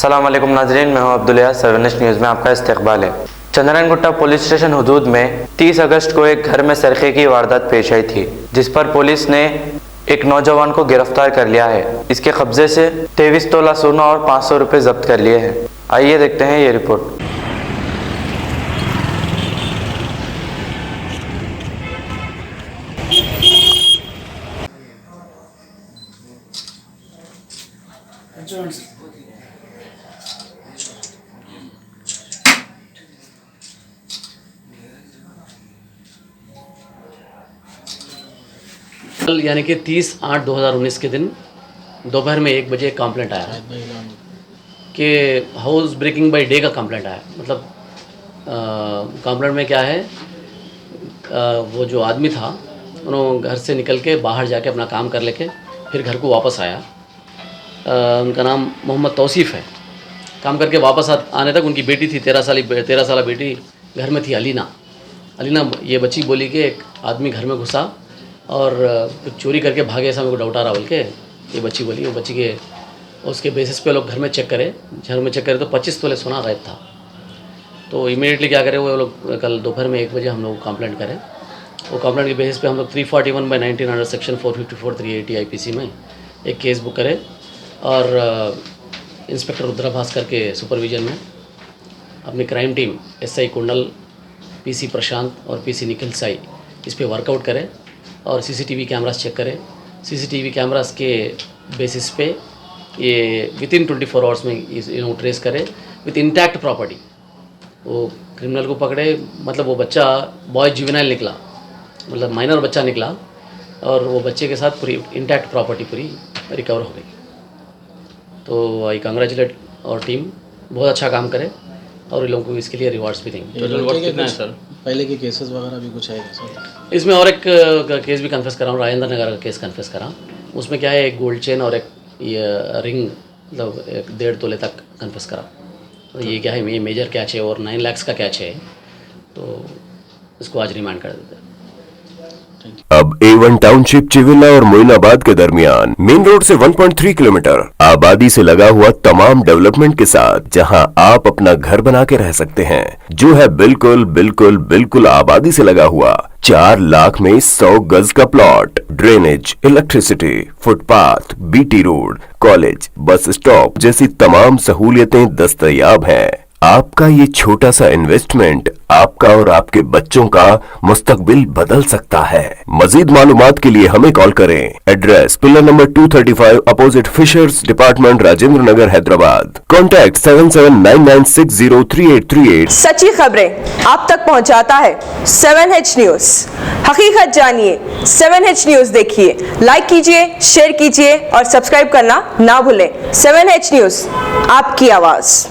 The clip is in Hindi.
अस्सलाम वालेकुम नाज़रीन, मैं हूं अब्दुल्ला। 7 न्यूज़ में आपका इस्तकबाल है। चंद्रनगुट्टा पुलिस स्टेशन हुदूद में 30 अगस्त को एक घर में सरक़े की वारदात पेश आई थी, जिस पर पुलिस ने एक नौजवान को गिरफ्तार कर लिया है। इसके कब्जे से 23 तोला सोना और 500 रुपये जब्त कर लिए हैं। आइए देखते हैं ये रिपोर्ट। यानी कि 30/8/2019 के दिन दोपहर में 1 बजे एक कंप्लेंट आया कि हाउस ब्रेकिंग बाय डे का कंप्लेंट आया। मतलब कंप्लेंट में क्या है, वो जो आदमी था उन्होंने घर से निकल के बाहर जाके अपना काम कर लेके फिर घर को वापस आया। उनका नाम मोहम्मद तौसीफ़ है। काम करके वापस आने तक उनकी बेटी थी, 13 साल बेटी घर में थी, अलीना। ये बच्ची बोली कि एक आदमी घर में घुसा और कुछ चोरी करके भागे, ऐसा मेरे को डाउट आ रहा बोल के ये बच्ची बोली। वो बच्ची के उसके बेसिस पे लोग घर में चेक करे तो 25 तोले सोना गायब था। तो इमीडिएटली क्या करें, वो लोग कल दोपहर में 1 बजे हम लोग कंप्लेंट करें। वो कंप्लेंट के बेसिस पे हम लोग 341/19 अंडर सेक्शन 454 380 IPC में एक केस बुक करें और इंस्पेक्टर रुद्रा भास्कर के सुपरविजन में अपनी क्राइम टीम SI कुंडल, PC प्रशांत और PC निखिल साई इस पर वर्कआउट करें और CCTV कैमरास चेक करें। CCTV कैमरास के बेसिस पे ये विदिन 24 आवर्स में ट्रेस करें विथ इंटैक्ट प्रॉपर्टी। वो क्रिमिनल को पकड़े, मतलब वो बच्चा बॉय जुवेनाइल निकला, मतलब माइनर बच्चा निकला और वो बच्चे के साथ पूरी इंटैक्ट प्रॉपर्टी पूरी रिकवर हो गई। तो आई कंग्रेचुलेट और टीम बहुत अच्छा काम करे और इन लोगों को इसके लिए रिवार्ड्स भी देंगे। टोटल वर्थ कितना है सर? पहले के केसेस वगैरह भी कुछ आए सर? इसमें और एक केस भी कन्फेस करा हूँ, राजेंद्र नगर का केस कन्फेस करा। उसमें क्या है, एक गोल्ड चेन और एक ये रिंग, मतलब 1.5 तोले तक कन्फेस करा। तो ये क्या है, ये मेजर कैच है और 9 लाख का कैच है, तो इसको आज रिमांड कर देते हैं। अब A1 टाउनशिप चिविला और मोइनाबाद के दरमियान मेन रोड से 1.3 किलोमीटर आबादी से लगा हुआ तमाम डेवलपमेंट के साथ जहां आप अपना घर बना के रह सकते हैं, जो है बिल्कुल आबादी से लगा हुआ। 4 लाख में 100 गज का plot, drainage, electricity, footpath, BT road, college, bus stop जैसी तमाम सहूलियतें दस्तयाब हैं। आपका ये छोटा सा इन्वेस्टमेंट आपका और आपके बच्चों का मुस्तकबिल बदल सकता है। मजीद मालूमात के लिए हमें कॉल करें। Address pillar number 235 opposite fishers department, Rajendra Nagar, Hyderabad. Contact 7799603838। सच्ची खबरें आप तक पहुंचाता है 7H न्यूज। हकीकत जानिए, 7H न्यूज देखिए, लाइक कीजिए, शेयर कीजिए और सब्सक्राइब करना ना भूलें। 7H न्यूज, आपकी आवाज।